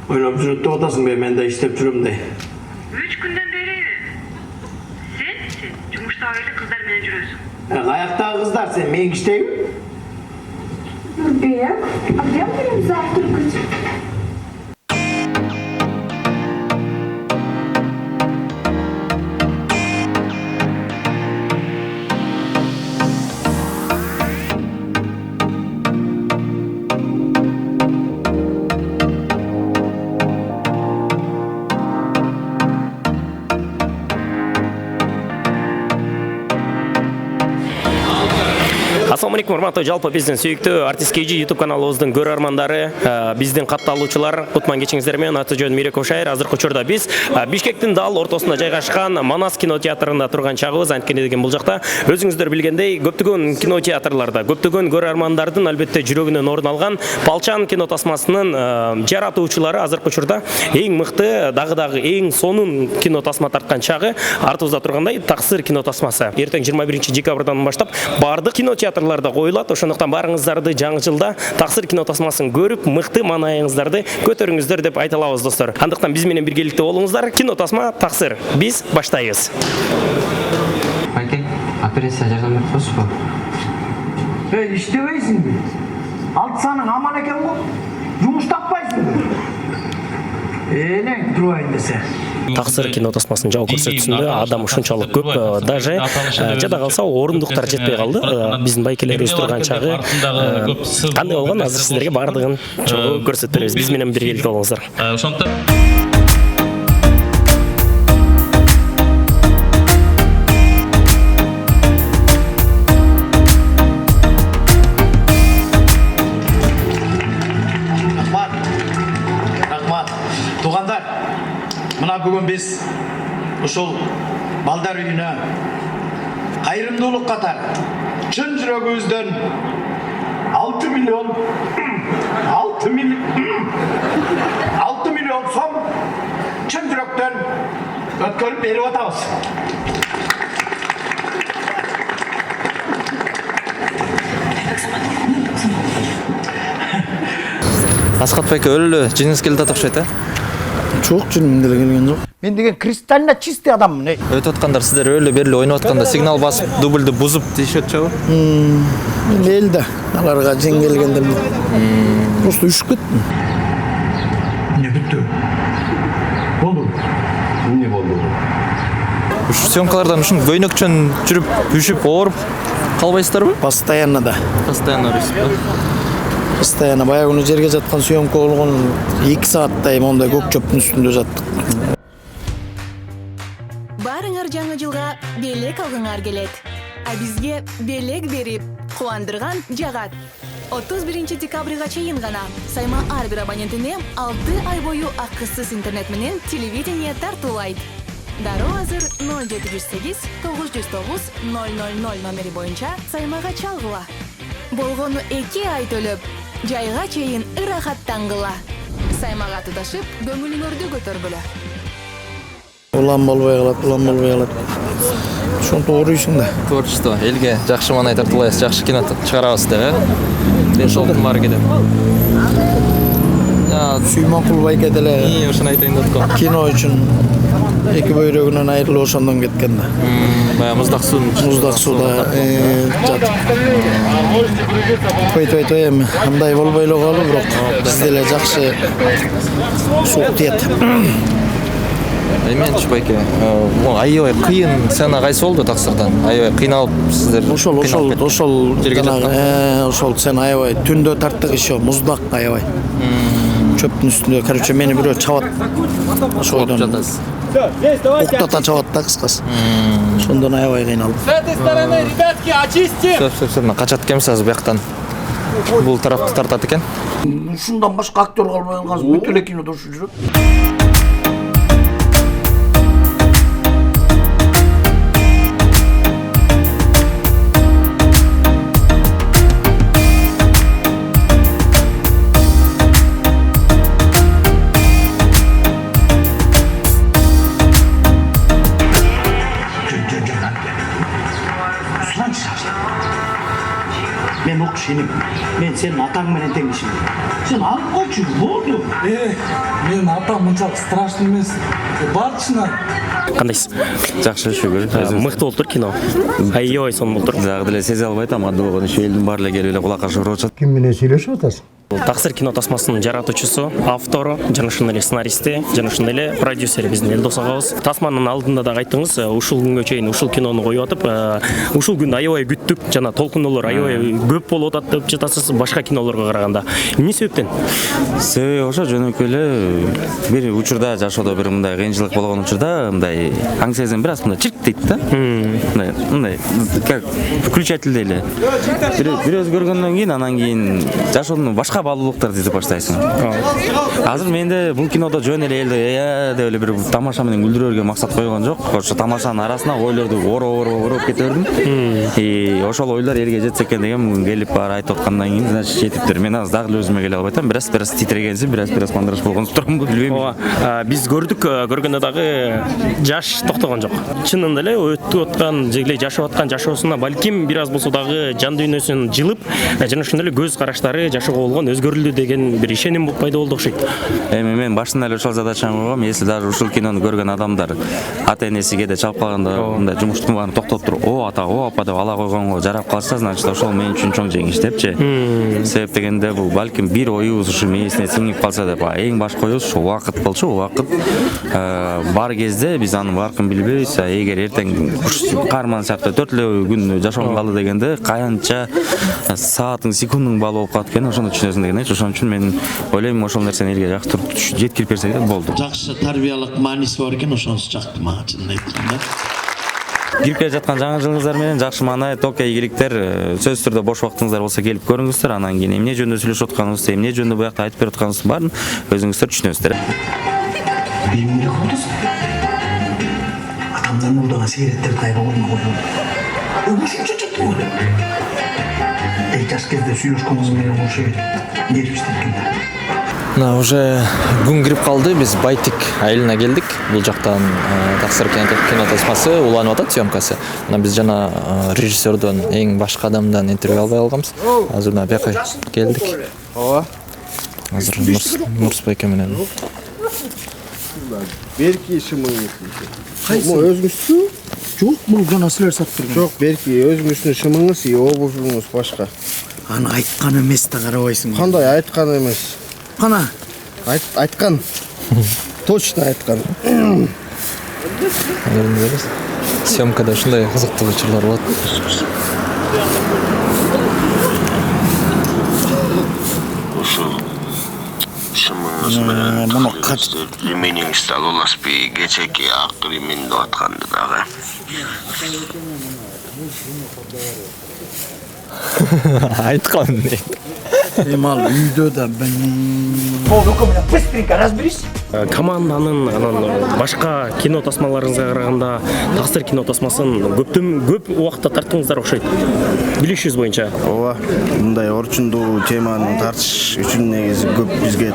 Oynap жүріп тоқтасын бе, мен de iştep жүрüm de. 3 günden beri sen жұмышта öyle kızlar менен жүрөсүң. Ayaktағы kızlar sen, men işteyim. Нурбек, а где мы будем завтракать? Ассалаумалейкум, урматтуу жалпы биздин сүйүктүү артист KG YouTube каналыбыздын көрөрмандары, биздин катталуучулар, кутман кечиңиздер менен аты жөнүм Миреков Шайыр. Азыркы учурда биз Бишкектин дал ортосунда жайгашкан Манас кинотеатрында турган чагыбыз. Анткени деген бул жакта өзүңүздөр билгендей көптөгөн кинотеатрларда, көптөгөн көрөрмандардын албетте жүрөгүнөн орун алган Балчан кино тасмасынын жаратуучулары азыркы учурда эң мыкты, дагы эң сонун кино тасма тарткан чагы артыбызда тургандай Таксыр кино тасмасы. Эртең 21 декабрдан баштап бардык кинотеатрларда коюлат. Ошондуктан барыңыздарды жаңы жылда Таксыр кино тасмасын көрүп, мыкты маанайыңыздарды көтөрүңүздөр деп айта алабыз, достор. Андыктан биз менен биргеликте болуңуздар. Кино тасма Таксыр. Биз баштайбыз. Байке, операция жардам берип коесузбу? İştebeysin. Altsanın aman eken bu. Yumuş tappaysın. Ne durayın dese. Таксыр кино тасмасынын жабык көрсөтүүсүндө адам ушунчалык көп, даже жада калса орундуктар жетпей калды. Биздин байкелерибиз турган чагы кандай болгон, азыр сиздерге баардыгын чогуу көрсөтүп беребиз. Биз менен биргеликте болуңуздар. Ошондуктан Туғандар, мына бүгін біз ушул балдар үйүнө кайрымдуулук катар чын жүрөгүбүздөн 6 миллион сом чын жүрөктөн өткөрүп берип атабыз. Асхат байке өлө жеңиңиз келип атат окшойт, Çok canım dile gelgen yok. Ben degen kristalina чистый адаммын, ey. Өтүп аткандар сиздер өлө берле ойноп атканда сигнал басып, дубльдү бузуп дешет чабы. Ел да, аларга жең келгендер. Просто үшүп кеттим. Не бүттү? Болду. Не болду? Уш съемкалардан ушун көйнөкчөн жүрүп, үшүп, ооруп калбайсыздарбы? Постоянно да. Постоянно өрүсүп. Постоянно баягы күнү жерге жаткан съемка болгон 2 сааттай мондай көк чөптүн үстүндө жаттык. Барыңар жаңы жылга белек алгыңар келет. А бизге белек берип, кубандырган жагат. 31 декабрга чейин гана сайма ар бир абонентине 6 ай бою акысыз интернет менен телевидение тартуулайт. Дароо азыр 0708 909 000 номери боюнча саймага чалгыла. Болгону 2 ай төлөп, жайга чейин ырахаттангыла. Саймага туташып, көңүлүңөрдү көтөргүлө. Улам болбой калат. Ошон тоогуруйсуң да. Творчество, элге жакшы маанай тартуулайбыз, жакшы кино чыгарабыз деп, Денсаулыктын баары кетет. Сүймөнкул байке деле Ошону айтайын деп аткам. кино үчүн эки бөйрөгүнөн айрылып ошондон кеткен да. Бая муздак суда жатып. Той эми андай болбой эле калды, бирок биз деле жакшы суук тиет. Эменчи байке, аябай кыйын сцена кайсы болду Таксырдан? Аябай кыйналып сиздер. Ошол жерге жаткан. ошол сцена аябай түндө тарттык иши, муздак аябай. Чөптүн үстүндө, короче, мени бирөө чабат. Ошойдон жатасыз. уктата чабат да кыскасы. Ошондон аябай кыйналдым. С этой стороны, ребятки, очисти! Все, качат экенсиз азыр бияктан. Бул тарапты тартат экен. Ушундан башка актер калбай калган, бүт эле кинодо ушу жүрөт. Men okuş enim. Men сенин атаң менен тең ишим. Сен алып койчу, болду. Менин атам мынчалык страшный эмес. Барчына. Кандайсыз? Жакшы шүгүр. Мыкты болуптур кино. Аябай сонун болуптур. Дагы деле сезе албай атам, анда болгон иши элдин баары эле келип эле кулакка шыгырып атышат. Ким менен сүйлөшүп атасың? Таксир кино тасмасынын жаратуучусу, автору, жана ошондой эле сценаристи, жана ошондой эле продюсери биздин Элдос агабыз. Тасманын алдында да айттыңыз, ушул күнгө чейин ушул кинону коюп атып, ушул күндү аябай күттүк, жана толкунулор аябай көп болуп атат деп жатасыз башка кинолорго караганда. Эмне себептен? Себеби ошо жөнөкөй эле бир учурда жашоодо бир мындай кыйынчылык болгон учурда мындай аң сезим бир аз мындай чирк дейт да. Мындай как включательдей эле. Бир өзгөргөндөн кийин анан кийин жашоодун башка баалуулуктарды изеп баштайсың. Азыр менде бул кинодо жөн эле элди деп эле бир тамаша менен күлдүрөргө максат койгон жок. Ошо тамашанын арасына ойлорду ороп кете бердим. Ошол ойлор элге жетсе экен деген бүгүн келип баары айтып аткандан кийин значит жетиптир. Мен азыр дагы өзүмө келе албай атам. Бираз титрегенсип, бираз мандыраш болгонсуп турмунбу билбейм. Биз көрдүк, көргөндө дагы жаш токтогон жок. Чынында эле өтүп аткан, жегле жашап аткан жашоосуна балким бир аз болсо дагы жан дүйнөсүн жылып, жана ошондой эле көз караштары жашоого болгон өзгөрүлдү деген бир ишеним пайда болду окшойт. Мен башында эле ошол задачаны койгом. Если даже ушул кинону көргөн адамдар ата-энеси кээде чалып калганда мындай жумуштун баарын токтоп туруп, "О ата, о апа" деп ала койгонго жарап калса, значит ошол мен үчүн чоң жеңиш депчи. Себеп дегенде бул балким бир оюбуз ушу мээсине сиңип калса деп, эң башкы оюбуз ушу убакыт болчу, убакыт. Бар кезде биз анын баркын билбейбиз. Эгер эртең каарман сыяктуу 4 эле күн жашоом калды дегенде канча сааттын, секундтун баалы болуп калат экен, ошону түшүнөсүң деген. Ошон үчүн мен ойлойм ошол нерсени элге жактырып жеткирип берсек болду. Жакшы тарбиялык мааниси бар экен, ошонусу жакты мага чынын айтканда. Кирип келе жаткан жаңы жылыңыздар менен жакшы маанай, тока ийгиликтер, сөзсүз түрдө бош убактыңыздар болсо келип көрүңүздөр. Анан кийин эмне жөнүндө сүйлөшүп атканыбызды, эмне жөнүндө буякта айтып берип атканыбыздын баарын өзүңүздөр түшүнөсүздөр. Эмне кылдыңыз? Атамдан мурдагы сигареттерди айга орнуна койдум. Ушунча чыктым. Жаш кезде сүйлөшкөн кыз менен ошо келиптиштик экен. Уже күн кирип калды, биз Байтик айылына келдик. Бул жактан таксир кино тасмасы уланып атат съемкасы. Анан биз жана режиссердон эң башкы адамдан интервью албай калганбыз. Азыр мына бияка келдик. Ооба. Азыр Нурсбек менен. Берки шымыңыз. Кайсы? Өзүңүздү? Жок, бул жана силер сатып турган. Жок, берки өзүңүздүн шымыңыз, обувуңуз башка. Аны айткан эмес да карабайсың. Кандай айткан эмес? Кана? Айткан. Точно айткан. Съемкада ушундай кызыктуу учурлар болот. Муну кач ремениңизди ала аласызбы? Кечеки ак ремень деп атканды дагы. Айткан. Эмал үйдө да Быстренько разберись. Команданын анан башка кино тасмаларыңызга караганда таксир кино тасмасын көп убакытта тарттыңыздар окшойт. Билишиңиз боюнча. Ооба, мындай орчундуу теманы тартыш үчүн негизи көп бизге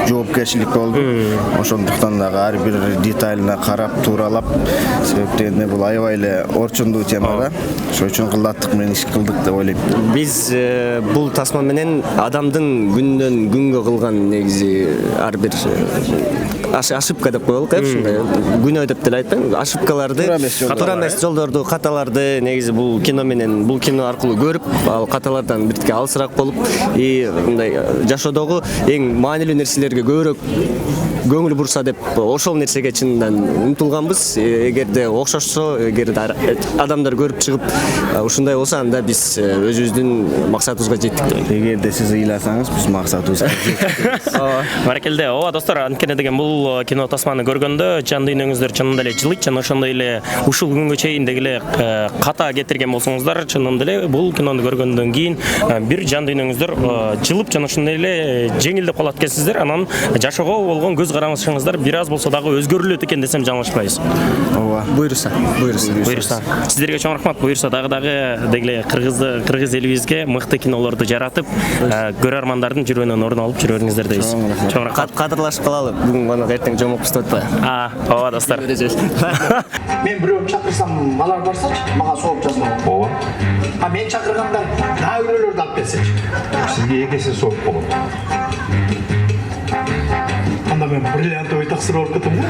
жоопкерчилик болду. Ошондуктан дагы ар бир деталына карап, тууралап, себеп дегенде бул аябай эле орчундуу тема да. Ошон үчүн кылдаттык менен иш кылдык деп ойлойм. Биз бул тасма менен адамдын күндөн күнгө кылган негизи ар бир ошибка деп коелук, ушундай күнөө деп деле айтпайм. Ошибкаларды, туура эмес жолдорду, каталарды негизи бул кино менен, бул кино аркылуу көрүп, ал каталардан биртке алысыраак болуп, мындай жашоодогу эң маанилүү нерселерге көбүрөөк көңүл бурса деп ошол нерсеге чындан умтулганбыз. Эгерде окшошсо, эгерде адамдар көрүп чыгып ушундай болсо, анда биз өзүбүздүн максатыбызга жеттик деп. Эгерде сиз ыйласаңыз, биз максатыбызга жеттик. Баракелде. Ооба достор, анткени деген бул кино тасманы көргөндө жан дүйнөңүздөр чынында эле жылыйт, жана ошондой эле ушул күнгө чейин дегеле ката кетирген болсоңуздар, чынында эле бул кинону көргөндөн кийин бир жан дүйнөңүздөр жылып, жана ошондой эле жеңилдеп калат экенсиздер. Анан жашоого болгон көз карашыңыздар бир аз болсо дагы өзгөрүлөт экен десем жаңылышпайбыз. Ооба. Буйруса. Сиздерге чоң рахмат. Буйруса дагы дегеле кыргыз элибизге мыкты кинолорду жаратып, көрөрмандардын жүрөгүнөн орун алып жүрөрүңүздөр дейбиз. Чоң рахмат. Кадырлашып калалы бүгүн эртең жомок кыстап атпайбы? Ооба достор. Мен біреуін шақырсам, алар барсачы, маған соғып жазмау. Ооба. Мен шақырғанда daha өлелерді алып берсечі. Сізге екесе соғып болады. Анда мен бриллиантовый тақсыр болып кетем ғой.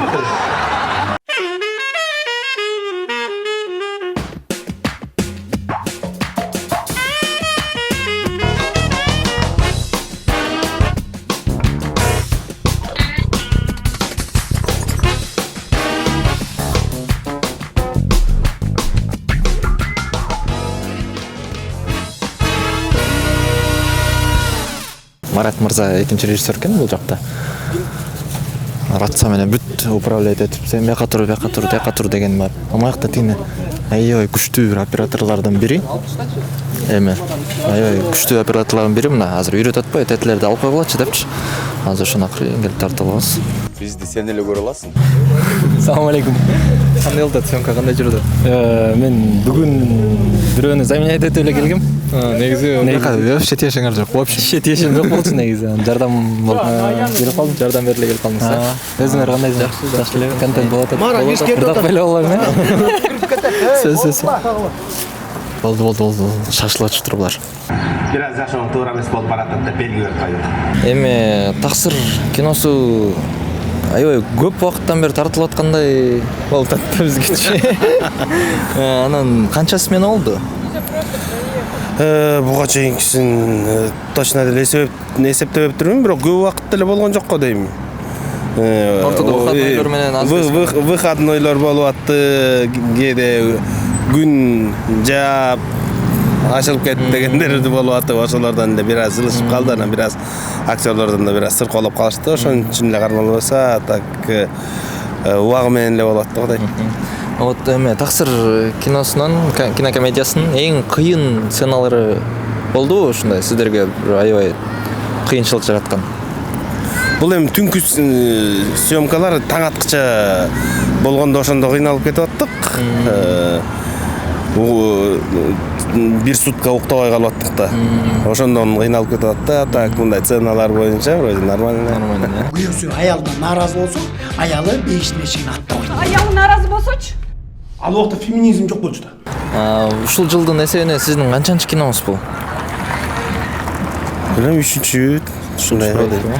Марат мырза экинчи режиссер экен бул жакта. Ратса менен бүт управлять этип, сен бияка тур, бияка тур, тияка тур деген бар. Амаякта тигине аябай күчтүү бир операторлордун бири. Эми аябай күчтүү операторлордун бири мына азыр үйрөтүп атпайбы, тетлерди алып койгулачы депчи. Азыр ушуну келип тартып алабыз. Бизди сен эле көрө аласың. Салам алейкум. Кандай болду съемка, кандай жүрдү? Мен бүгүн бирөөнү заменять этип эле келгем. Негизи вообще тиешиңер жок. Вообще тиешим жок болчу негизи. Жардам берип калдым, жардам берип эле келип калдым. Өзүңөр кандайсыздар? Жакшы эле контент болот. Бирдак эле болобу? Сөз. Болду. Шашылачы турбулар. Biraz жашоң туура эмес болуп баратат деп белги берип койду. Эми таксыр киносу аябай көп убакыттан бери тартылып аткандай болуп атты бизгечи. Анан канча смена болду? Буга чейинкисин точно деле эсептеп турмун, бирок көп убакыт эле болгон жок го дейм. Ортодо выходнойлор менен аз выходнойлор болуп атты, кээде күн жаап ашылып кетти дегендер болуп атты. Ошолордон эле бир аз жылышып калды, анан бир аз актерлордон да бир аз сыркоолоп калышты. Ошон үчүн эле кармалбаса, так убагы менен эле болуп атты го дейм. Вот эми таксыр киносунун, кинокомедиясынын эң кыйын сценалары болдубу ушундай сиздерге аябай кыйынчылык жараткан? Бул эми түнкү съемкалар таң аткыча болгондо ошондо кыйналып кетип аттык. Бир сутка уктабай калып аттык да. Ошондон кыйналып кетип атты. Так мындай сценалар боюнча вроде нормально. Күйөөсү аялдан нааразы болсо, аялы бейишине чейин атта койду. Аялы нааразы болсочу? Ал убакта феминизм жок болчу да. Ушул жылдын эсебинен сиздин канчанчы киноңуз бул? Билем 3-чү ушундай дейм.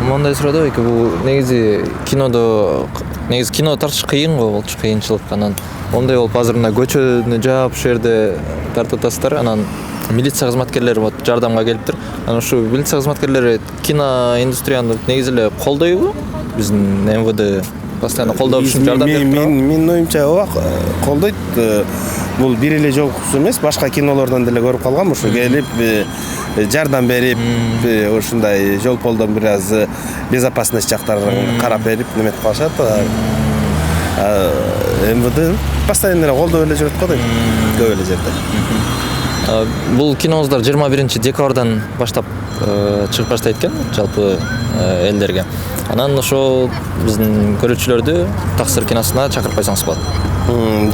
Мондай сурады эки бул негизи кино тартыш кыйын го болчу, кыйынчылык. Анан ондай болуп азыр мына көчөнү жаап ушул жерде тартып атасыздар. Анан милиция кызматкерлери вот жардамга келиптир. Анан ушу милиция кызматкерлери кино индустрияны негизи эле колдойбу? Биздин МВД постоянно колдоп жардам берип турат. Менин оюмча ооба колдойт. Бул бир эле жолкусу эмес, башка кинолордон деле көрүп калгам, ушу келип жардам берип, ушундай жол полдон бир аз безопасность жактарын карап берип неметип калышат. МВД постоянно колдоп эле жүрөт го дейм. Көп эле жерде. Бул киноңуздар 21 декабрдан баштап чыгып баштайт экен жалпы элдерге. Анан ошол биздин көрүүчүлөрдү таксыр киносуна чакырып койсоңуз болот.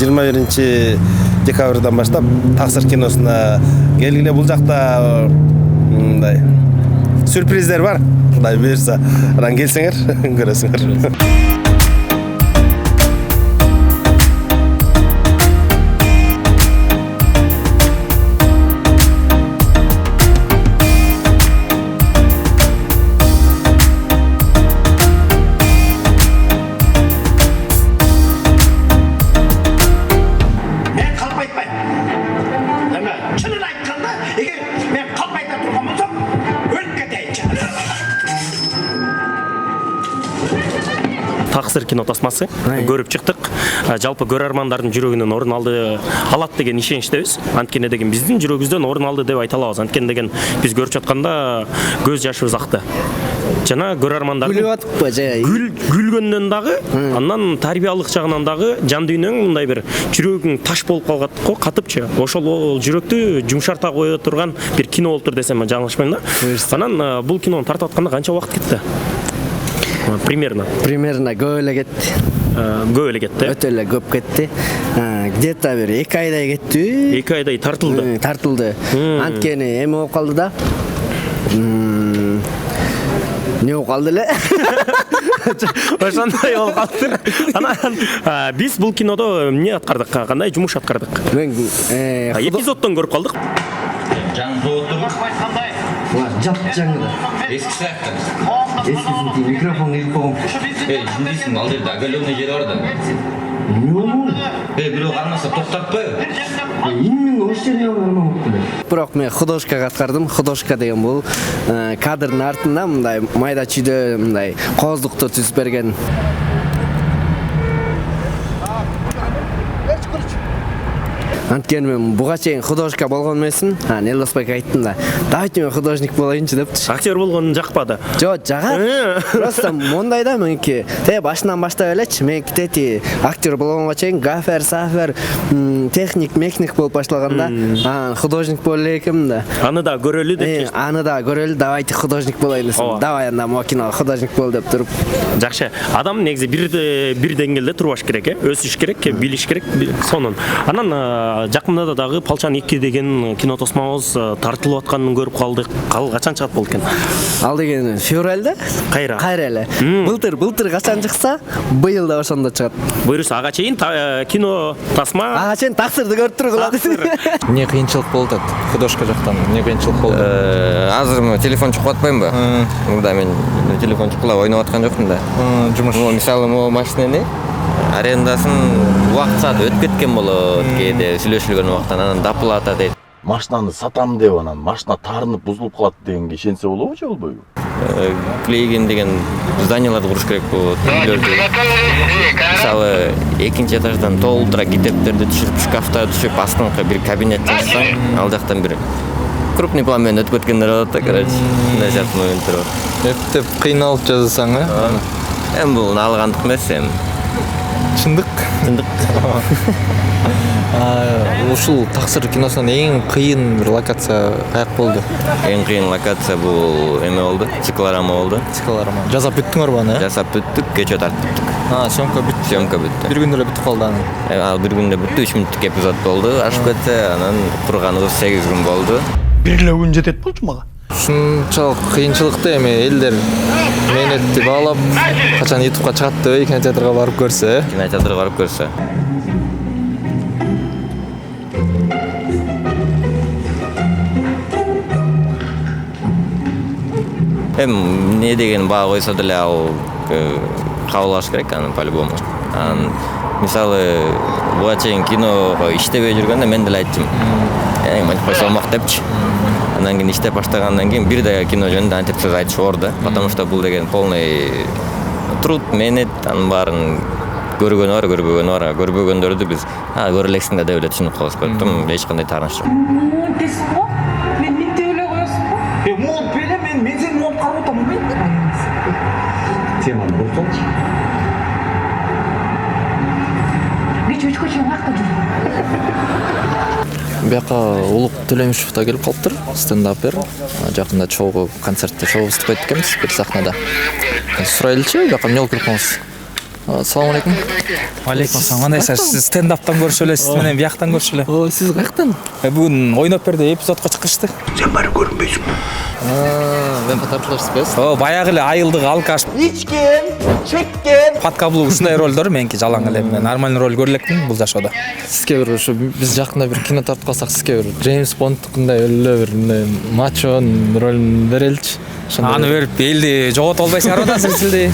21 декабрдан баштап таксыр киносуна келгиле. Бул жакта мындай сюрприздер бар. Кудай буйрса, анан келсеңер көрөсүңөр. Таксыр кино тасмасы көрүп чыктык. Жалпы көрөрмандардын жүрөгүнөн орун алат деген ишеничтебиз. Анткени деген биздин жүрөгүбүздөн орун алды деп айта алабыз. Анткени деген биз көрүп жатканда көз жашыбыз акты. Жана көрөрмандар күлүп атпы жай. Күлгөндөн дагы, андан тарбиялык жагынан дагы жан дүйнөң мындай бир жүрөгүң таш болуп калгат го, катыпчы. Ошол жүрөктү жумшарта кое турган бир кино болуптур десем жаңылышпайм да. Анан бул кинону тартып атканда канча убакыт кетти? Примерно көп эле кетти. Көп эле кетти. Өтө эле көп кетти. Где-то бир 2 айдай кетти. 2 айдай тартылды. Анткени эме болуп калды да. Не болуп калды эле? Ошондой болуп калыптыр. Анан биз бул кинодо эмне аткардык? Кандай жумуш аткардык? Мен эпизоддон көрүп калдык. Жаңы зоодтур. Жап-жаңы да. Eski sayakta. Eskisинки микрофон кирип койгон. Индийсиң ал жерде оголенный жери бар да. Эмне болду? Бирөө кармаса токтотпойбу. Именно ошол жерге бармапты. Бирок мен художкага аткардым. Художка деген бул кадрдын артында мындай майда чүйдө мындай кооздукту түзүп берген. Анткени мен буга чейин художка болгон эмесмин. Нелдосбек айттым да. Давайте мен художник болоюнчу депчи. Актер болгон жакпады. Жок, жагат. Просто мондай да меники. Башынан баштап элечи. Меники тети актер болгонго чейин гафер, сафер, техник, мехник болуп башлаганда, художник боло элекем да. Аны да көрөлү деп. Аны да көрөлү, давайте художник болоюн десем. Давай анда макина художник бол деп туруп. Жакшы. Адам негизи бир деңгээлде турбаш керек, өсүш керек, билиш керек, сонун. Анан жакында дагы Палчан 2 деген кино тосмабыз тартылып атканын көрүп калдык. Качан чыгат болду экен? Ал деген февралда? Кайра эле. Былтыр качан чыкса, быйыл да ошондо чыгат. Буюрса ага чейин кино тасма. Ага чейин таксырды көрүп тургула. Эмне кыйынчылык болуп атат художка жактан? Эмне кыйынчылык болду? Азыр телефон чукуп атпаймынбы? Мурда мен телефон чукулап ойноп аткан жокмун да. Жумуш. Мисалы могу машинени арендасын убакыт саат өтүп кеткен болот, кээде сүйлөшүлгөн убакыттан анан дапылата дейт. Машинаны сатам деп анан машина таарынып бузулуп калат дегенге ишенсе болобу же болбойбу? Клейген деген зданияларды куруш керек болот. Мисалы экинчи этаждан толтура китептерди түшүрүп, шкафта түшүрүп, астыңкы бир кабинет жасасаң, ал жактан бир крупный план менен өтүп кеткендер болот да, короче. Мындай сыяктуу моменттер бар. Эптеп кыйналып жазасаң, Эми бул алгандык эмес эми. Чындык. Ушул таксыр киносунун эң кыйын бир локация каяк болду? Эң кыйын локация бул эме болду, циклорама болду. Циклорама. Жасап бүттүңөр аны? Жасап бүттүк, кече тарттык. Съемка бүттү. Съемка бүттү. Бир күндө эле бүтүп калды аны. Ал бир күндө бүттү, 3 мүнөттүк эпизод болду. Ашып кетсе, анан курганыбыз 8 күн болду. Бир эле күн жетет болчу мага. Ушунчалык кыйынчылыкты эми элдер мээнетти баалап, качан YouTubeга чыгат деп кинотеатрга барып көрсө, Кинотеатрга барып көрсө. Не деген баа койсо деле ал кабыл керек аны по-любому. Мисалы буга чейин киного иштебей жүргөндө мен деле айттым. Мантип койсо болмок депчи. Андан кийин иштеп баштагандан кийин бир да кино жөнүндө антип сөз айтыш оор да. Потому что бул деген полный труд, мээнет, анын баарын көргөнү бар, көрбөгөнү бар. Көрбөгөндөрдү биз көрө элексиң да деп эле түшүнүп калабыз. Көрдүм, эч кандай тааныш жок. Десиң го? Мен мынтип эле коесуң го? Монт беле мен сени монт карап атамын мен. Теманы бурсаңчы. Чөчкө чейин каякта жүрдүң? Бияка Улук Төлөмүшев да келип калыптыр, стендапер. Жакында чогуу концертте шоу выступать эткенбиз бир сахнада. Сурайлычы, бияка эмне болуп келипсиз? Ассаламу алейкум. Алейкум ассалам. Кандайсыз? Сиз стендаптан көрүшүп эле, сиз менен бияктан көрүшүп эле. О, сиз каяктан? Бүгүн ойноп берди, эпизодко чыккычты. Сен баары көрүнбөйсүң. Мен катарчыларсыз. Баягы эле айылдык алкаш. Ичкен, чеккен. Подкаблу ушундай ролдор меники жалаң эле нормальный роль көрө элекмин бул жашоодо. Сизге бир ушу биз жакында бир кино тартып калсак, сизге бир Джеймс Бондтукундай эле бир мындай мачонун ролун береличи. Аны берип элди жогото албайсыңар да силди.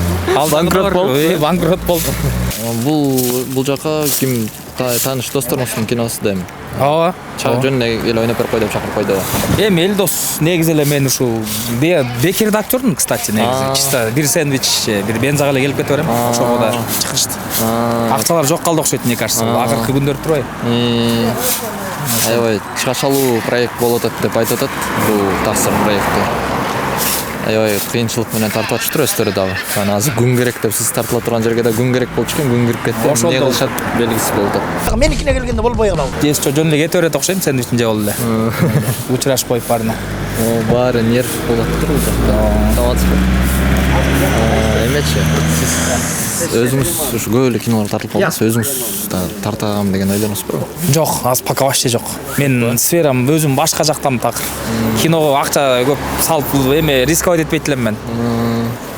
Банкрот болду. Банкрот болду. Бул жака ким тааныш досторумуздун киносу да эми. Ооба. Чак жөнүндө эле ойноп берип кой деп чакырып койду. Эми Элдос негизи эле мен ушул бекерде актёрмун, кстати, негизи. Чисто бир сэндвич, бир бензага эле келип кете берем. Ошого да чыгышты. Акчалар жок калды окшойт, мне кажется. Акыркы күндөр турбай. Аябай чачалуу проект болуп атат деп айтып атат. Бул таксыр проекти. Аябай кыйынчылык менен тартып атыштыр өздөрү дагы. Анан азыр күн керек деп сиз тартыла турган жерге да күн керек болчу экен, күн кирип кетти. Эмне кылышат белгисиз болуп атат. Меникине келгенде болбой калабы. Жесчо жөн эле кете берет окшойм, сэндвичин жеп алды эле. Учурашып коюп баарына. Баары нерв болуп атыптыр бул жакта. Таматсызбы? Эмечи? Сиз өзүңүз ушу көп эле кинолорго тартылып калдыңыз, өзүңүз тартам деген ойлоносузбу? Жок, азыр пока вообще жок. Мен сферам өзүм башка жактан такыр. Киного акча көп салып эме рисковать этпейт элем мен.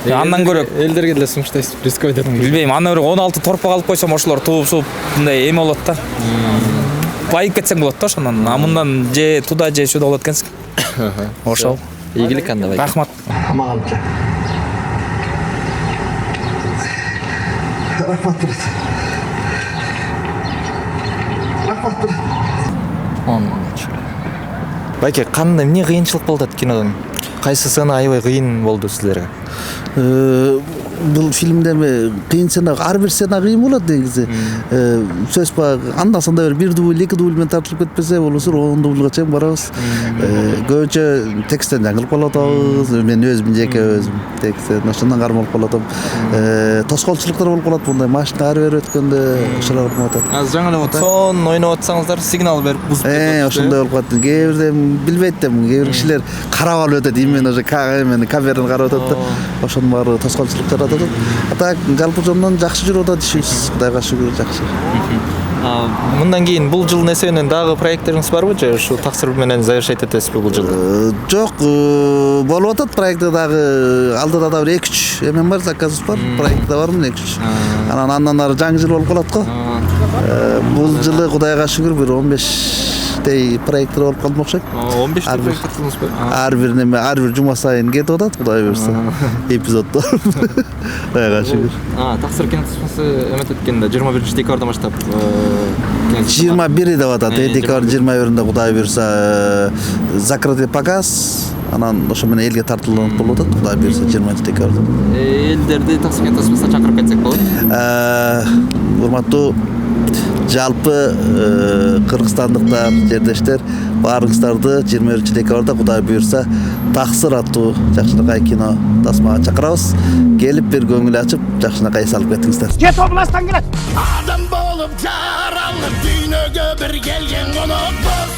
Андан көрө элдерге деле сунуштайсыз, рисковать этем. билбейм, андан көрө 16 торпак алып койсом ошолор тууп-сууп мындай эме болот да. Байып кетсең болот да ошондон. А мындан же туда же сюда болот экенсиң. Ошол. Ийгилик анда байке. Рахмат. Камаганча. Рахмат. Рахмат. Байке, кандай эмне кыйынчылык болду кинодон? Кайсысына аябай кыйын болду силерге? Бул фильмде кыйын сцена, ар бир сцена кыйын болот негизи. Сөз баг анда санда бир дубль, 2 дубль менен тартылып кетпесе, болосо 10 дубльга чейин барабыз. Көбүнчө тексттен жаңылып калатабыз. Мен өзүм жеке өзүм тексттен ошондон кармалып калатам. Тоскоолчулуктар болуп калат мындай машина ары бери өткөндө ошолор болуп атат. Азыр жаңылып атат. Сон ойноп атсаңыздар сигнал берип бузуп кетет. Ошондой болуп калат. Кээ бирде билбейт да, кээ бир кишилер карап алып өтөт, именно ошо камераны карап өтөт да. Ошонун баары тоскоолчулуктар. Так, жалпы жонунан жакшы жүрүп атат ишибиз. Кудайга шүгүр жакшы. Мындан кийин бул жыл нерсе менен дагы проекттериңиз барбы же ушу таксыр менен завершать этесизби бул жылды? Жок, болуп атат проектте дагы алдыда да бир 2-3 эме бар, заказыбыз бар. Проектте бармын 2-3. Андан ары жаңы жыл болуп калат го. Бул жылы кудайга шүгүр бир 15 проекттер болуп калды окшойт. 15 проект кылдыңызбы? Ар бир неме, ар бир жума сайын кетип атат, кудай буйрса. Эпизоддор. Кудайга шүгүр. Таксыр кинотеатры эметет экен да 21-декабрдан баштап 21 деп атат. Декабрь 21-нде кудай буйрса закрытый показ. Анан ошо менен элге тартылып болуп атат, кудай буйрса 20 декабрда. Элдерди таксыр кинотеатрына чакырып кетсек болот. Урматтуу жалпы кыргызстандыктар, жердештер, баарыңыздарды 23 декабрда кудай буйрса таксыр аттуу жакшынакай кино тасмага чакырабыз. Келип бир көңүл ачып, жакшынакай салып кетиңиздер. Кет областан келет. Адам болып жаралып дүйнөгө бир келген конокпуз.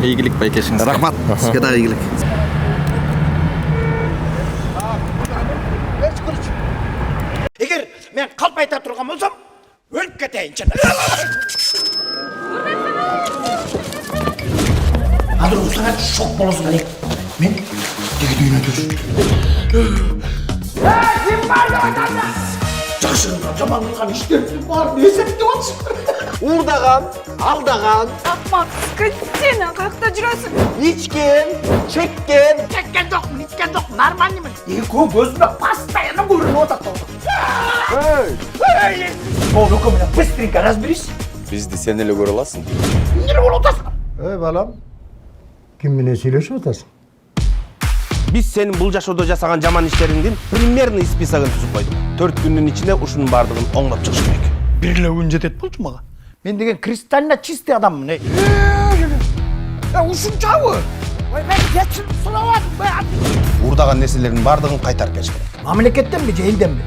Ийгилик байкешиңиз. Рахмат. Сизге да ийгилик. Эгер мен калп айта турган болсом, өлүп кетейин чын. Азыр усаңа шок болосуң элек. Мен деги дүйнөдө жүрүм. Ким бар деп атасың? Жакшырынга жаман кылган иштердин баарын эсептеп атышып. Уурдаган, алдаган, Акмак, скотина, каякта жүрөсүң? ичкен, чеккен. Чеккен жокмун, ичкен жокмун, нормальныймын. Экөө көзүмө постоянно көрүнүп атат. Ол өкө менен быстренько разберись. Бизди сен эле көрө аласың. Эмне болуп атасың? Балам, ким менен сүйлөшүп атасың? Биз сенин бул жашоодо жасаган жаман иштериңдин примерный списогун түзүп койдук. 4 күндүн ичинде ушунун баардыгын оңдоп чыгыш керек. Бир эле күн жетет болчу мага. Мен деген кристально чистый адаммын. Ушунчабы? Ой, мен кечирим сурабадым. Уурдаган нерселердин баардыгын кайтарып бериш керек. Мамлекеттенби же элденби?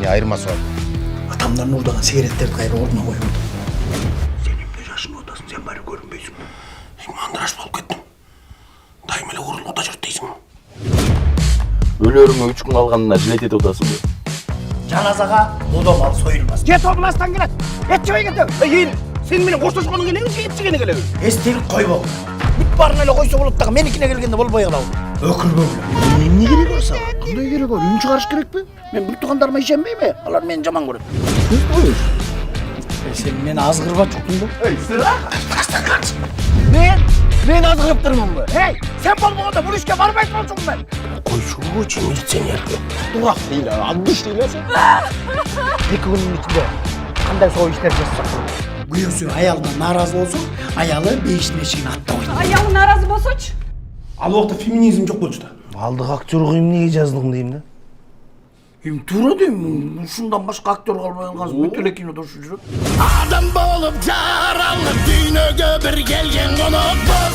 Айырмасы бар. Атамдардын уурдаган сигареттерди кайра ордуна коюп атам. Сен эмне жашынып атасың? Сен баары көрүнбөйсүң. Мандыраш болуп кеттим. Дайым эле урулуп ата жүрт дейсиң. Өлөрүңө 3 күн калганына жилет этип атасыңбы? Жаназага бодом ал союлмас. Кет областан келет. Этчебей кетем. Кийин сен менен коштошкондон кийин эмне этчегени келеби? Эстелик койбо. Бүт баарын эле койсо болот дагы меникине келгенде болбой калабы. Өкүрбөгүлө. Эмне кереги бар сага? Кандай кереги бар? Үн чыгарыш керекпи? Мен бүт туугандарыма ишенбейми? Алар мени жаман көрөт. Сен мени азгырбап жоктуң да? Эй, сыраак. Мен азгырып турмунбу? Эй, сен болбогондо бул ишке барбайт болсуң мен. Койчугучу милиционерге. Дурак дейли, аддыш дейли сен. 2 күнүн ичинде кандай соо иштер жасап. Күйөөсү аялынан нааразы болсо, аялы бейишине чейин аттабайт. Аялы нааразы болсочу? Ал убакта феминизм жок болчу да. Алдык актер эмнеге жаздың дейм да. Туура дейм, ушундан башка актер калбай калгансың, бүт эле кинодо ушу жүрөт. Адам болып жаралып дүйнөгө бир келген конокпуз.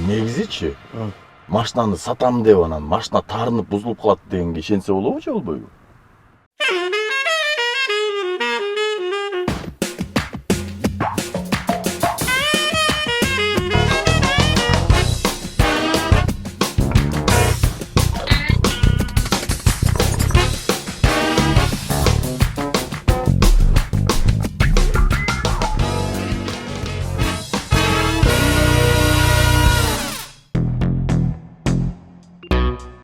Негизичи машинаны сатам деп анан машина тарынып бузулуп калат дегенге ишенсе болобу же болбойбу?